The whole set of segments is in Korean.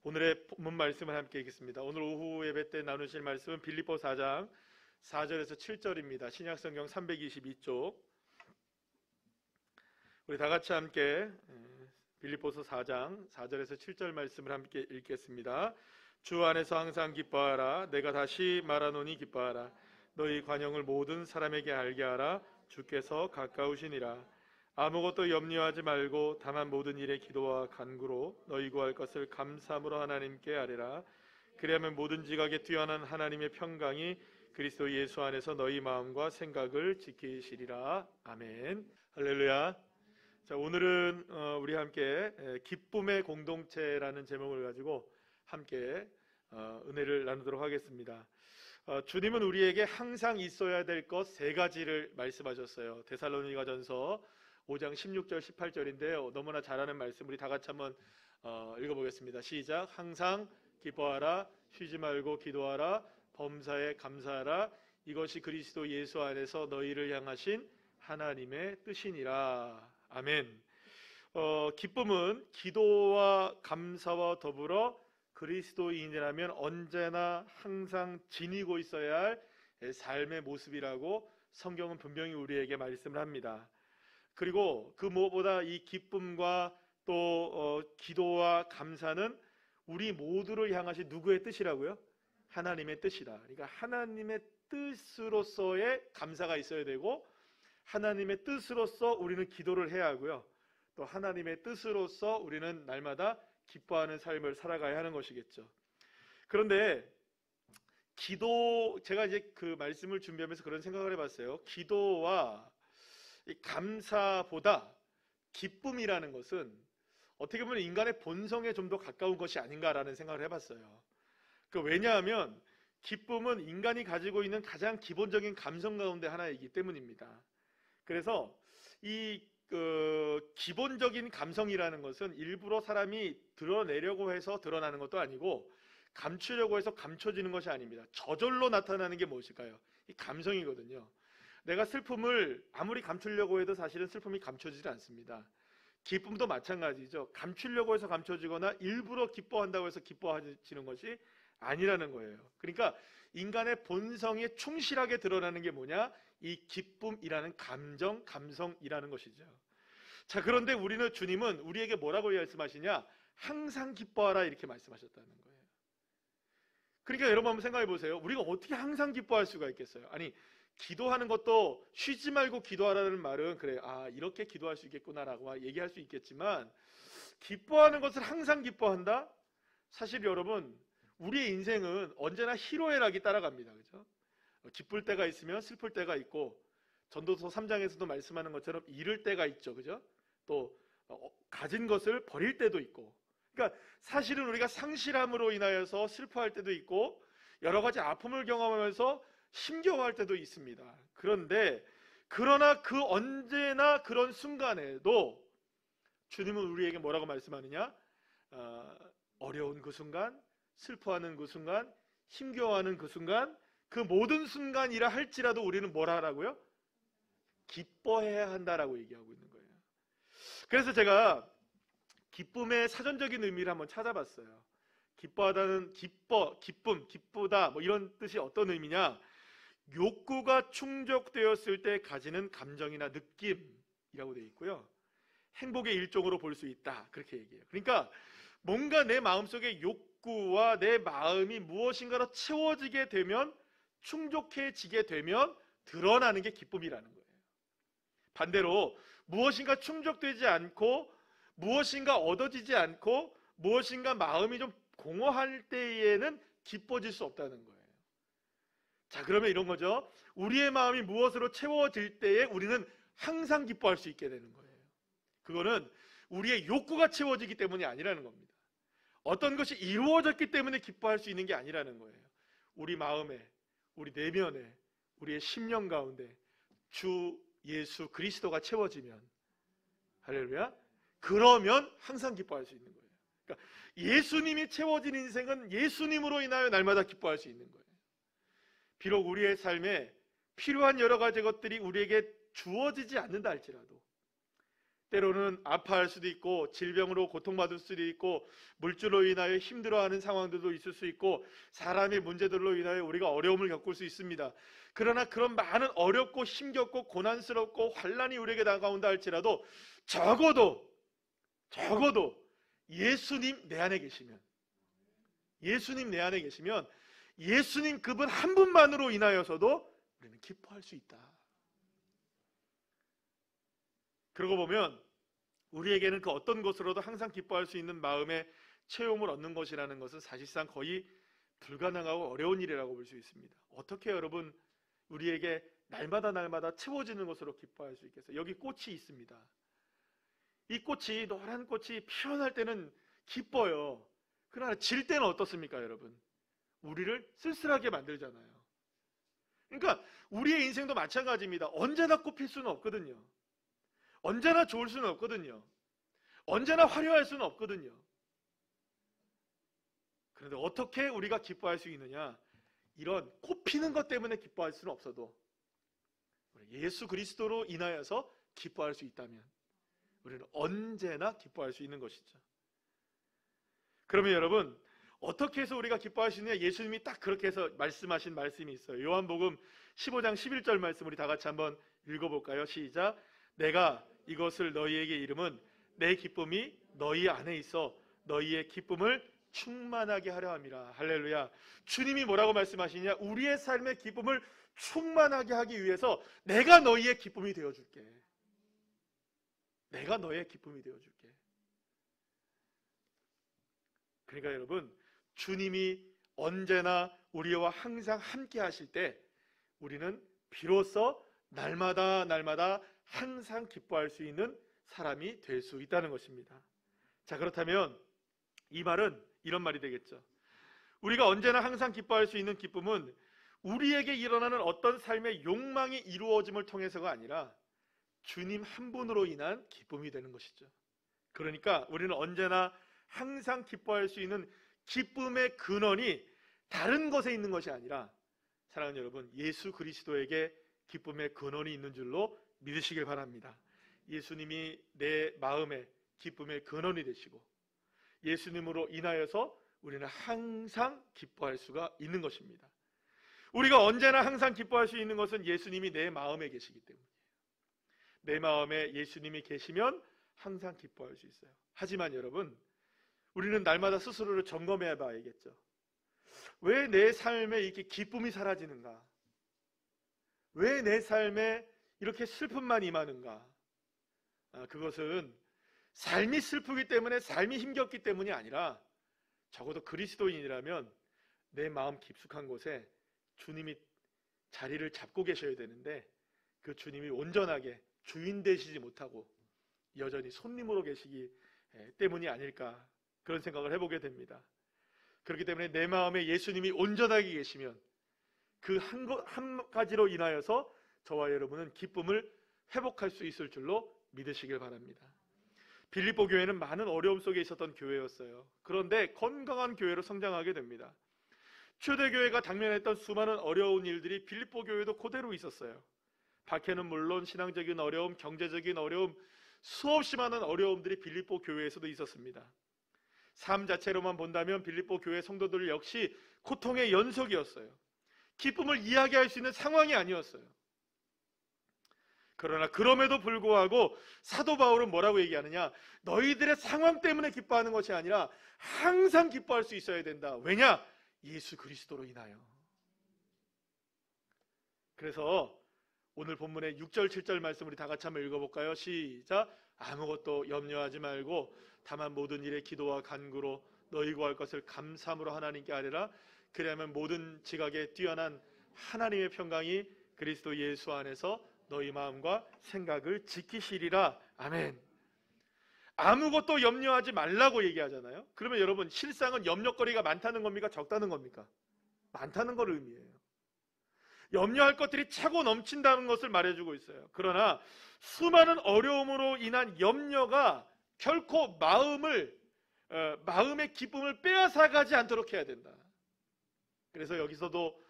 오늘의 본문 말씀을 함께 읽겠습니다. 오늘 오후 예배 때 나누실 말씀은 빌립보 4장 4절에서 7절입니다. 신약성경 322쪽. 우리 다 같이 함께 빌립보서 4장 4절에서 7절 말씀을 함께 읽겠습니다. 주 안에서 항상 기뻐하라. 내가 다시 말하노니 기뻐하라. 너희 관용을 모든 사람에게 알게 하라. 주께서 가까우시니라. 아무것도 염려하지 말고 다만 모든 일에 기도와 간구로 너희 구할 것을 감사함으로 하나님께 아뢰라. 그리하면 모든 지각에 뛰어난 하나님의 평강이 그리스도 예수 안에서 너희 마음과 생각을 지키시리라. 아멘. 할렐루야. 자, 오늘은 우리 함께 기쁨의 공동체라는 제목을 가지고 함께 은혜를 나누도록 하겠습니다. 주님은 우리에게 항상 있어야 될 것 세 가지를 말씀하셨어요. 데살로니가전서 5장 16절 18절인데요. 너무나 잘 아는 말씀, 우리 다 같이 한번 읽어보겠습니다. 시작. 항상 기뻐하라. 쉬지 말고 기도하라. 범사에 감사하라. 이것이 그리스도 예수 안에서 너희를 향하신 하나님의 뜻이니라. 아멘. 기쁨은 기도와 감사와 더불어 그리스도인이라면 언제나 항상 지니고 있어야 할 삶의 모습이라고 성경은 분명히 우리에게 말씀을 합니다. 그리고 그 무엇보다 이 기쁨과 또 기도와 감사는 우리 모두를 향하신 누구의 뜻이라고요? 하나님의 뜻이다. 그러니까 하나님의 뜻으로서의 감사가 있어야 되고, 하나님의 뜻으로서 우리는 기도를 해야 하고요, 또 하나님의 뜻으로서 우리는 날마다 기뻐하는 삶을 살아가야 하는 것이겠죠. 그런데 제가 이제 그 말씀을 준비하면서 그런 생각을 해봤어요. 기도와 이 감사보다 기쁨이라는 것은 어떻게 보면 인간의 본성에 좀 더 가까운 것이 아닌가라는 생각을 해봤어요. 왜냐하면 기쁨은 인간이 가지고 있는 가장 기본적인 감성 가운데 하나이기 때문입니다. 그래서 이 기본적인 감성이라는 것은 일부러 사람이 드러내려고 해서 드러나는 것도 아니고 감추려고 해서 감춰지는 것이 아닙니다. 저절로 나타나는 게 무엇일까요? 이 감성이거든요. 내가 슬픔을 아무리 감추려고 해도 사실은 슬픔이 감춰지지 않습니다. 기쁨도 마찬가지죠. 감추려고 해서 감춰지거나 일부러 기뻐한다고 해서 기뻐지는 것이 아니라는 거예요. 그러니까 인간의 본성에 충실하게 드러나는 게 뭐냐? 이 기쁨이라는 감성이라는 것이죠. 자, 그런데 주님은 우리에게 뭐라고 말씀하시냐? 항상 기뻐하라, 이렇게 말씀하셨다는 거예요. 그러니까 여러분 한번 생각해 보세요. 우리가 어떻게 항상 기뻐할 수가 있겠어요? 아니, 기도하는 것도 쉬지 말고 기도하라는 말은 그래, 이렇게 기도할 수 있겠구나라고 얘기할 수 있겠지만, 기뻐하는 것을 항상 기뻐한다? 사실 여러분, 우리의 인생은 언제나 희로애락이 따라갑니다. 그죠? 기쁠 때가 있으면 슬플 때가 있고, 전도서 3장에서도 말씀하는 것처럼 잃을 때가 있죠. 그죠? 또 가진 것을 버릴 때도 있고, 그러니까 사실은 우리가 상실함으로 인하여서 슬퍼할 때도 있고, 여러 가지 아픔을 경험하면서 힘겨워할 때도 있습니다. 그러나 그 언제나 그런 순간에도 주님은 우리에게 뭐라고 말씀하느냐? 어려운 그 순간, 슬퍼하는 그 순간, 힘겨워하는 그 순간, 그 모든 순간이라 할지라도 우리는 뭐라 하라고요? 기뻐해야 한다라고 얘기하고 있는 거예요. 그래서 제가 기쁨의 사전적인 의미를 한번 찾아봤어요. 기뻐하다는 기쁘다 뭐 이런 뜻이 어떤 의미냐? 욕구가 충족되었을 때 가지는 감정이나 느낌이라고 되어 있고요, 행복의 일종으로 볼 수 있다, 그렇게 얘기해요. 그러니까 뭔가 내 마음속의 욕구와 내 마음이 무엇인가로 채워지게 되면, 충족해지게 되면 드러나는 게 기쁨이라는 거예요. 반대로 무엇인가 충족되지 않고, 무엇인가 얻어지지 않고, 무엇인가 마음이 좀 공허할 때에는 기뻐질 수 없다는 거예요. 자, 그러면 이런 거죠. 우리의 마음이 무엇으로 채워질 때에 우리는 항상 기뻐할 수 있게 되는 거예요. 그거는 우리의 욕구가 채워지기 때문이 아니라는 겁니다. 어떤 것이 이루어졌기 때문에 기뻐할 수 있는 게 아니라는 거예요. 우리 마음에, 우리 내면에, 우리의 심령 가운데 주 예수 그리스도가 채워지면, 할렐루야, 그러면 항상 기뻐할 수 있는 거예요. 그러니까 예수님이 채워진 인생은 예수님으로 인하여 날마다 기뻐할 수 있는 거예요. 비록 우리의 삶에 필요한 여러 가지 것들이 우리에게 주어지지 않는다 할지라도, 때로는 아파할 수도 있고 질병으로 고통받을 수도 있고 물질로 인하여 힘들어하는 상황들도 있을 수 있고 사람의 문제들로 인하여 우리가 어려움을 겪을 수 있습니다. 그러나 그런 많은 어렵고 힘겹고 고난스럽고 환난이 우리에게 다가온다 할지라도 적어도 예수님 내 안에 계시면 예수님 그분 한 분만으로 인하여서도 우리는 기뻐할 수 있다. 그러고 보면 우리에게는 그 어떤 것으로도 항상 기뻐할 수 있는 마음의 체험을 얻는 것이라는 것은 사실상 거의 불가능하고 어려운 일이라고 볼 수 있습니다. 어떻게 여러분 우리에게 날마다 채워지는 것으로 기뻐할 수 있겠어요? 여기 꽃이 있습니다. 이 꽃이 노란 꽃이 피어날 때는 기뻐요. 그러나 질 때는 어떻습니까, 여러분? 우리를 쓸쓸하게 만들잖아요. 그러니까 우리의 인생도 마찬가지입니다. 언제나 꽃필 수는 없거든요. 언제나 좋을 수는 없거든요. 언제나 화려할 수는 없거든요. 그런데 어떻게 우리가 기뻐할 수 있느냐? 이런 꽃 피는 것 때문에 기뻐할 수는 없어도 예수 그리스도로 인하여서 기뻐할 수 있다면 우리는 언제나 기뻐할 수 있는 것이죠. 그러면 여러분 어떻게 해서 우리가 기뻐할 수 있느냐? 예수님이 딱 그렇게 해서 말씀하신 말씀이 있어요. 요한복음 15장 11절 말씀 우리 다 같이 한번 읽어볼까요? 시작. 내가 이것을 너희에게 이름은 내 기쁨이 너희 안에 있어 너희의 기쁨을 충만하게 하려 함이라. 할렐루야. 주님이 뭐라고 말씀하시냐? 우리의 삶의 기쁨을 충만하게 하기 위해서 내가 너희의 기쁨이 되어줄게. 내가 너의 기쁨이 되어줄게. 그러니까 여러분 주님이 언제나 우리와 항상 함께 하실 때 우리는 비로소 날마다 항상 기뻐할 수 있는 사람이 될 수 있다는 것입니다. 자, 그렇다면 이 말은 이런 말이 되겠죠. 우리가 언제나 항상 기뻐할 수 있는 기쁨은 우리에게 일어나는 어떤 삶의 욕망이 이루어짐을 통해서가 아니라 주님 한 분으로 인한 기쁨이 되는 것이죠. 그러니까 우리는 언제나 항상 기뻐할 수 있는 기쁨의 근원이 다른 것에 있는 것이 아니라 사랑하는 여러분 예수 그리스도에게 기쁨의 근원이 있는 줄로 믿으시길 바랍니다. 예수님이 내 마음의 기쁨의 근원이 되시고 예수님으로 인하여서 우리는 항상 기뻐할 수가 있는 것입니다. 우리가 언제나 항상 기뻐할 수 있는 것은 예수님이 내 마음에 계시기 때문이에요. 내 마음에 예수님이 계시면 항상 기뻐할 수 있어요. 하지만 여러분 우리는 날마다 스스로를 점검해 봐야겠죠. 왜 내 삶에 이렇게 기쁨이 사라지는가? 왜 내 삶에 이렇게 슬픔만 임하는가? 그것은 삶이 슬프기 때문에 삶이 힘겹기 때문이 아니라 적어도 그리스도인이라면 내 마음 깊숙한 곳에 주님이 자리를 잡고 계셔야 되는데 그 주님이 온전하게 주인 되시지 못하고 여전히 손님으로 계시기 때문이 아닐까 그런 생각을 해보게 됩니다. 그렇기 때문에 내 마음에 예수님이 온전하게 계시면 그 한 가지로 인하여서 저와 여러분은 기쁨을 회복할 수 있을 줄로 믿으시길 바랍니다. 빌립보 교회는 많은 어려움 속에 있었던 교회였어요. 그런데 건강한 교회로 성장하게 됩니다. 초대교회가 당면했던 수많은 어려운 일들이 빌립보 교회도 그대로 있었어요. 박해는 물론 신앙적인 어려움, 경제적인 어려움, 수없이 많은 어려움들이 빌립보 교회에서도 있었습니다. 삶 자체로만 본다면 빌립보 교회 성도들 역시 고통의 연속이었어요. 기쁨을 이야기할 수 있는 상황이 아니었어요. 그러나 그럼에도 불구하고 사도 바울은 뭐라고 얘기하느냐? 너희들의 상황 때문에 기뻐하는 것이 아니라 항상 기뻐할 수 있어야 된다. 왜냐? 예수 그리스도로 인하여. 그래서 오늘 본문의 6절 7절 말씀 우리 다 같이 한번 읽어볼까요? 시작. 아무것도 염려하지 말고 다만 모든 일에 기도와 간구로 너희 구할 것을 감사함으로 하나님께 아뢰라. 그리하면 모든 지각에 뛰어난 하나님의 평강이 그리스도 예수 안에서 너희 마음과 생각을 지키시리라. 아멘. 아무것도 염려하지 말라고 얘기하잖아요. 그러면 여러분 실상은 염려거리가 많다는 겁니까? 적다는 겁니까? 많다는 걸 의미해요. 염려할 것들이 차고 넘친다는 것을 말해주고 있어요. 그러나 수많은 어려움으로 인한 염려가 결코 마음의 기쁨을 빼앗아가지 않도록 해야 된다. 그래서 여기서도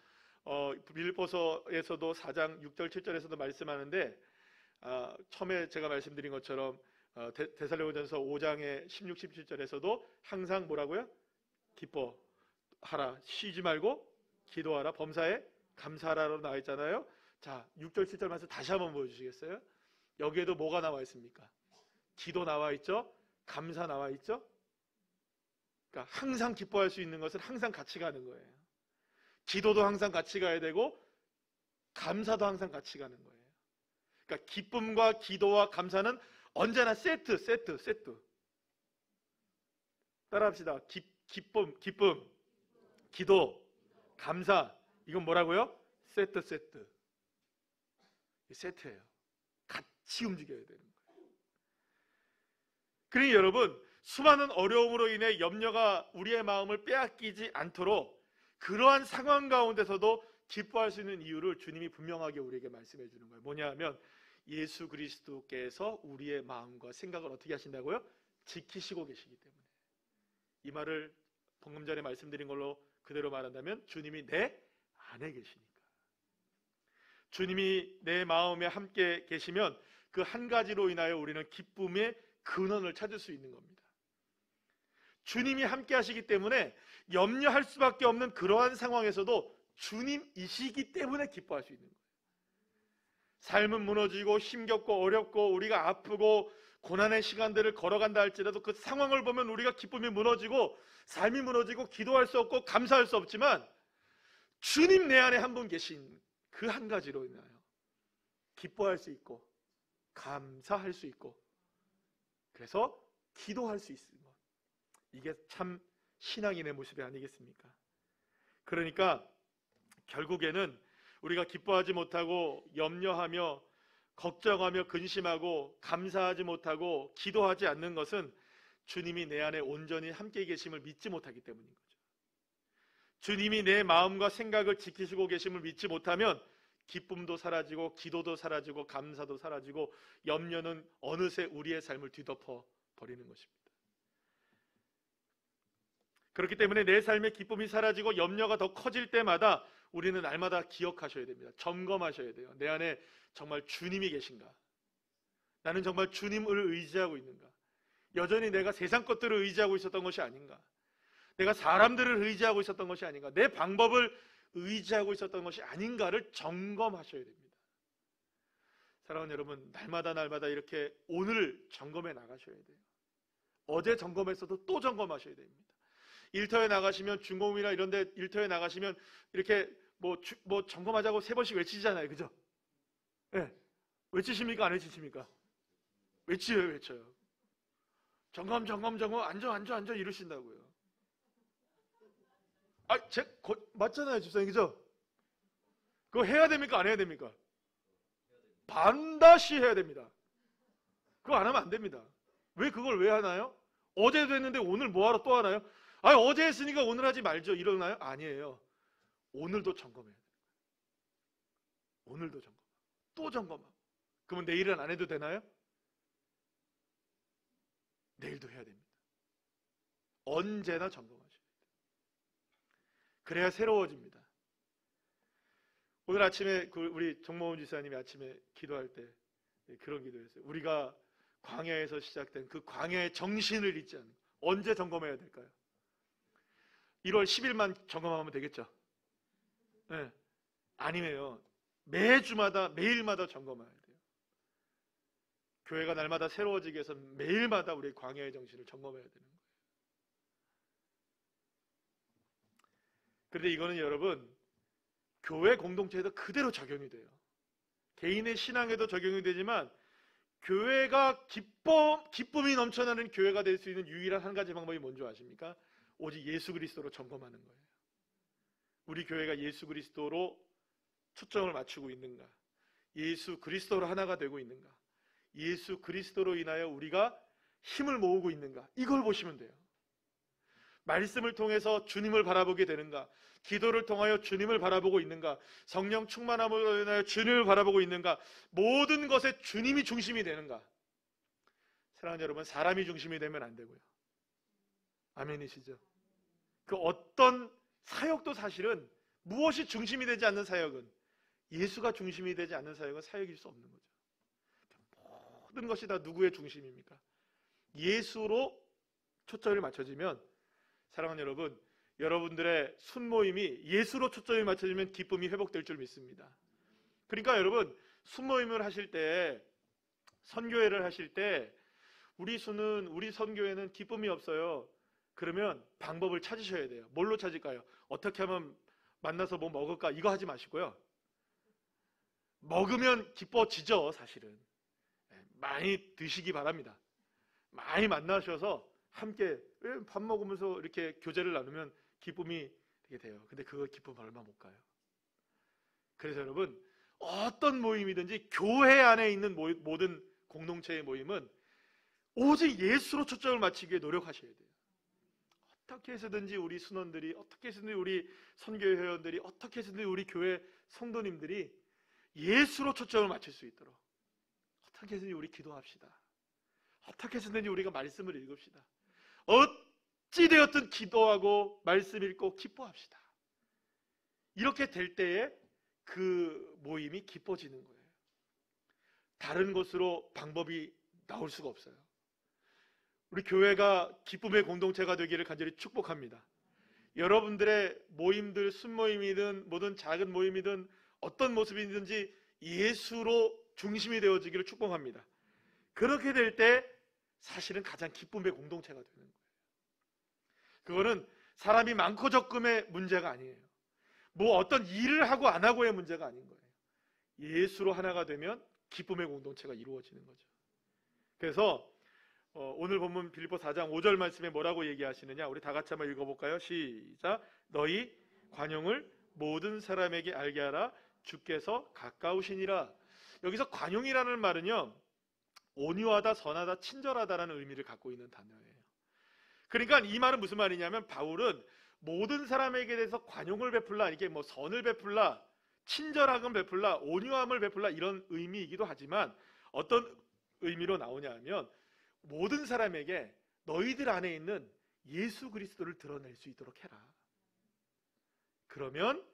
빌립보서에서도 4장 6절 7절에서도 말씀하는데 처음에 제가 말씀드린 것처럼 데살로니가전서 5장의 16, 17절에서도 항상 뭐라고요? 기뻐하라, 쉬지 말고 기도하라, 범사에 감사하라로 나와 있잖아요. 자, 6절 7절 말씀 다시 한번 보여주시겠어요? 여기에도 뭐가 나와 있습니까? 기도 나와 있죠? 감사 나와 있죠? 그러니까 항상 기뻐할 수 있는 것은 항상 같이 가는 거예요. 기도도 항상 같이 가야 되고 감사도 항상 같이 가는 거예요. 그러니까 기쁨과 기도와 감사는 언제나 세트. 따라합시다. 기쁨, 기도, 감사. 이건 뭐라고요? 세트. 세트예요. 같이 움직여야 되는 거예요. 그러니 여러분, 수많은 어려움으로 인해 염려가 우리의 마음을 빼앗기지 않도록 그러한 상황 가운데서도 기뻐할 수 있는 이유를 주님이 분명하게 우리에게 말씀해 주는 거예요. 뭐냐 하면 예수 그리스도께서 우리의 마음과 생각을 어떻게 하신다고요? 지키시고 계시기 때문에. 이 말을 방금 전에 말씀드린 걸로 그대로 말한다면 주님이 내 안에 계시니까. 주님이 내 마음에 함께 계시면 그 한 가지로 인하여 우리는 기쁨의 근원을 찾을 수 있는 겁니다. 주님이 함께 하시기 때문에 염려할 수밖에 없는 그러한 상황에서도 주님이시기 때문에 기뻐할 수 있는 거예요. 삶은 무너지고 힘겹고 어렵고 우리가 아프고 고난의 시간들을 걸어간다 할지라도 그 상황을 보면 우리가 기쁨이 무너지고 삶이 무너지고 기도할 수 없고 감사할 수 없지만 주님 내 안에 한 분 계신 그 한 가지로 인하여 기뻐할 수 있고 감사할 수 있고 그래서 기도할 수 있는 것, 이게 참 신앙인의 모습이 아니겠습니까? 그러니까 결국에는 우리가 기뻐하지 못하고 염려하며 걱정하며 근심하고 감사하지 못하고 기도하지 않는 것은 주님이 내 안에 온전히 함께 계심을 믿지 못하기 때문인 거죠. 주님이 내 마음과 생각을 지키시고 계심을 믿지 못하면 기쁨도 사라지고 기도도 사라지고 감사도 사라지고 염려는 어느새 우리의 삶을 뒤덮어 버리는 것입니다. 그렇기 때문에 내 삶의 기쁨이 사라지고 염려가 더 커질 때마다 우리는 날마다 기억하셔야 됩니다. 점검하셔야 돼요. 내 안에 정말 주님이 계신가? 나는 정말 주님을 의지하고 있는가? 여전히 내가 세상 것들을 의지하고 있었던 것이 아닌가? 내가 사람들을 의지하고 있었던 것이 아닌가? 내 방법을 의지하고 있었던 것이 아닌가를 점검하셔야 됩니다. 사랑하는 여러분, 날마다 이렇게 오늘 점검해 나가셔야 돼요. 어제 점검했어도 또 점검하셔야 됩니다. 일터에 나가시면 중공이나 이런 데 일터에 나가시면 이렇게 뭐 점검하자고 3번씩 외치잖아요. 그죠? 네. 외치십니까? 안 외치십니까? 외쳐요. 점검 앉아 이러신다고요. 맞잖아요, 집사님. 그죠? 그거 해야 됩니까? 안 해야 됩니까? 반드시 해야 됩니다. 그거 안 하면 안 됩니다. 왜 그걸 왜 하나요? 어제도 했는데 오늘 뭐하러 또 하나요? 어제 했으니까 오늘 하지 말죠. 이러나요? 아니에요. 오늘도 점검해야 돼요. 오늘도 점검. 또 점검하고. 그러면 내일은 안 해도 되나요? 내일도 해야 됩니다. 언제나 점검하셔야 돼요. 그래야 새로워집니다. 오늘 아침에 우리 정모훈 지사님이 아침에 기도할 때 그런 기도했어요. 우리가 광야에서 시작된 그 광야의 정신을 잊지 않는, 언제 점검해야 될까요? 1월 10일만 점검하면 되겠죠? 네. 아니에요. 매주마다 매일마다 점검해야 돼요. 교회가 날마다 새로워지기 위해서 매일마다 우리 광야의 정신을 점검해야 되는 거예요. 그런데 이거는 여러분 교회 공동체에도 그대로 적용이 돼요. 개인의 신앙에도 적용이 되지만 교회가 기쁨이 넘쳐나는 교회가 될 수 있는 유일한 한 가지 방법이 뭔지 아십니까? 오직 예수 그리스도로 점검하는 거예요. 우리 교회가 예수 그리스도로 초점을 맞추고 있는가? 예수 그리스도로 하나가 되고 있는가? 예수 그리스도로 인하여 우리가 힘을 모으고 있는가? 이걸 보시면 돼요. 말씀을 통해서 주님을 바라보게 되는가? 기도를 통하여 주님을 바라보고 있는가? 성령 충만함으로 인하여 주님을 바라보고 있는가? 모든 것에 주님이 중심이 되는가? 사랑하는 여러분, 사람이 중심이 되면 안 되고요. 아멘이시죠? 그 어떤 사역도 사실은 무엇이 중심이 되지 않는 사역은, 예수가 중심이 되지 않는 사역은 사역일 수 없는 거죠. 모든 것이 다 누구의 중심입니까? 예수로 초점이 맞춰지면, 사랑하는 여러분, 여러분들의 순모임이 예수로 초점이 맞춰지면 기쁨이 회복될 줄 믿습니다. 그러니까 여러분, 순모임을 하실 때, 선교회를 하실 때 우리 선교회는 기쁨이 없어요. 그러면 방법을 찾으셔야 돼요. 뭘로 찾을까요? 어떻게 하면 만나서 뭐 먹을까? 이거 하지 마시고요. 먹으면 기뻐지죠, 사실은. 많이 드시기 바랍니다. 많이 만나셔서 함께 밥 먹으면서 이렇게 교제를 나누면 기쁨이 되게 돼요. 근데 그 기쁨 얼마 못 가요. 그래서 여러분, 어떤 모임이든지 교회 안에 있는 모든 공동체의 모임은 오직 예수로 초점을 맞추기 위해 노력하셔야 돼요. 어떻게 해서든지 우리 순원들이, 어떻게 해서든지 우리 선교회 회원들이, 어떻게 해서든지 우리 교회 성도님들이 예수로 초점을 맞출 수 있도록 어떻게 해서든지 우리 기도합시다. 어떻게 해서든지 우리가 말씀을 읽읍시다. 어찌되었든 기도하고 말씀 읽고 기뻐합시다. 이렇게 될 때에 그 모임이 기뻐지는 거예요. 다른 것으로 방법이 나올 수가 없어요. 우리 교회가 기쁨의 공동체가 되기를 간절히 축복합니다. 여러분들의 모임들, 순모임이든 뭐든 작은 모임이든 어떤 모습이든지 예수로 중심이 되어지기를 축복합니다. 그렇게 될 때 사실은 가장 기쁨의 공동체가 되는 거예요. 그거는 사람이 많고 적음의 문제가 아니에요. 뭐 어떤 일을 하고 안 하고의 문제가 아닌 거예요. 예수로 하나가 되면 기쁨의 공동체가 이루어지는 거죠. 그래서 오늘 본문 빌립보 4장 5절 말씀에 뭐라고 얘기하시느냐, 우리 다 같이 한번 읽어볼까요? 시작. 너희 관용을 모든 사람에게 알게 하라. 주께서 가까우시니라. 여기서 관용이라는 말은요, 온유하다, 선하다, 친절하다라는 의미를 갖고 있는 단어예요. 그러니까 이 말은 무슨 말이냐면, 바울은 모든 사람에게 대해서 관용을 베풀라, 이게 뭐 선을 베풀라, 친절함을 베풀라, 온유함을 베풀라, 이런 의미이기도 하지만 어떤 의미로 나오냐 하면, 모든 사람에게 너희들 안에 있는 예수 그리스도를 드러낼 수 있도록 해라. 그러면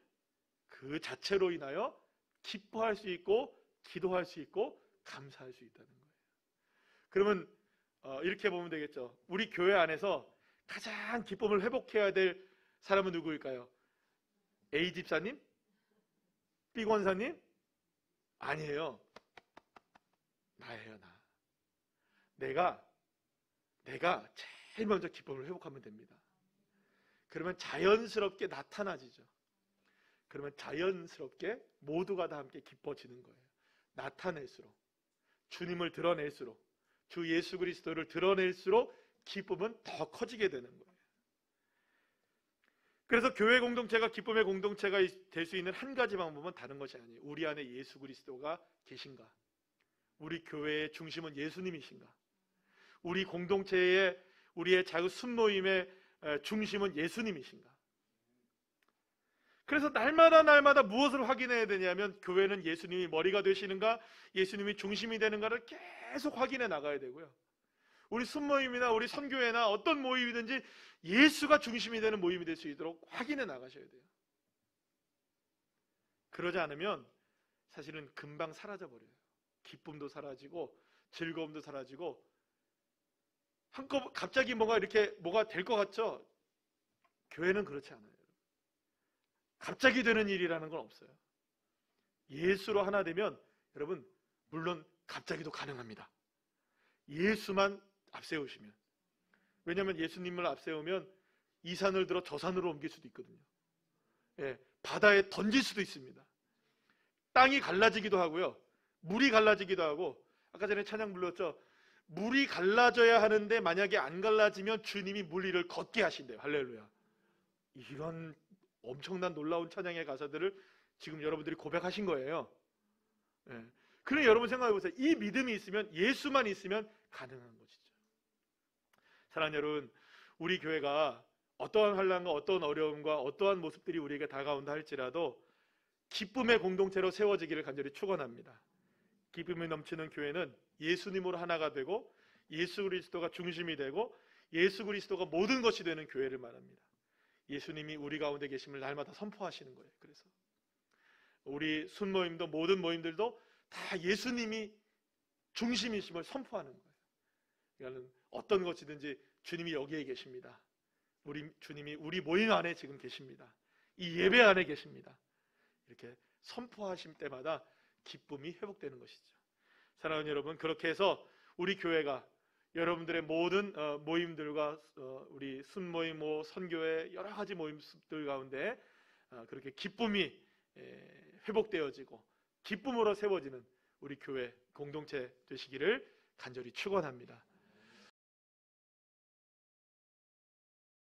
그 자체로 인하여 기뻐할 수 있고 기도할 수 있고 감사할 수 있다는 거예요. 그러면 이렇게 보면 되겠죠. 우리 교회 안에서 가장 기쁨을 회복해야 될 사람은 누구일까요? A 집사님? B 권사님? 아니에요. 나예요, 나. 내가 제일 먼저 기쁨을 회복하면 됩니다. 그러면 자연스럽게 나타나지죠. 그러면 자연스럽게 모두가 다 함께 기뻐지는 거예요. 나타낼수록, 주님을 드러낼수록, 주 예수 그리스도를 드러낼수록 기쁨은 더 커지게 되는 거예요. 그래서 교회 공동체가 기쁨의 공동체가 될 수 있는 한 가지 방법은 다른 것이 아니에요. 우리 안에 예수 그리스도가 계신가? 우리 교회의 중심은 예수님이신가? 우리 공동체의, 우리의 작은 순모임의 중심은 예수님이신가? 그래서 날마다 무엇을 확인해야 되냐면, 교회는 예수님이 머리가 되시는가, 예수님이 중심이 되는가를 계속 확인해 나가야 되고요. 우리 순모임이나 우리 선교회나 어떤 모임이든지 예수가 중심이 되는 모임이 될 수 있도록 확인해 나가셔야 돼요. 그러지 않으면 사실은 금방 사라져버려요. 기쁨도 사라지고 즐거움도 사라지고, 한꺼번에 갑자기 뭐가 될 것 같죠? 교회는 그렇지 않아요. 갑자기 되는 일이라는 건 없어요. 예수로 하나 되면 여러분, 물론 갑자기도 가능합니다. 예수만 앞세우시면. 왜냐하면 예수님을 앞세우면 이 산을 들어 저 산으로 옮길 수도 있거든요. 바다에 던질 수도 있습니다. 땅이 갈라지기도 하고요, 물이 갈라지기도 하고, 아까 전에 찬양 불렀죠. 물이 갈라져야 하는데 만약에 안 갈라지면 주님이 물 위를 걷게 하신대요. 할렐루야. 이런 엄청난 놀라운 찬양의 가사들을 지금 여러분들이 고백하신 거예요. 그럼 여러분 생각해 보세요. 이 믿음이 있으면, 예수만 있으면 가능한 것이죠. 사랑하는 여러분, 우리 교회가 어떠한 환난과 어떠한 어려움과 어떠한 모습들이 우리에게 다가온다 할지라도 기쁨의 공동체로 세워지기를 간절히 축원합니다. 기쁨이 넘치는 교회는 예수님으로 하나가 되고 예수 그리스도가 중심이 되고 예수 그리스도가 모든 것이 되는 교회를 말합니다. 예수님이 우리 가운데 계심을 날마다 선포하시는 거예요. 그래서 우리 순모임도 모든 모임들도 다 예수님이 중심이심을 선포하는 거예요. 그러니까 어떤 것이든지 주님이 여기에 계십니다. 주님이 우리 모임 안에 지금 계십니다. 이 예배 안에 계십니다. 이렇게 선포하실 때마다 기쁨이 회복되는 것이죠. 사랑하는 여러분, 그렇게 해서 우리 교회가 여러분들의 모든 모임들과 우리 순모임, 선교회 여러 가지 모임들 가운데 그렇게 기쁨이 회복되어지고 기쁨으로 세워지는 우리 교회 공동체 되시기를 간절히 축원합니다.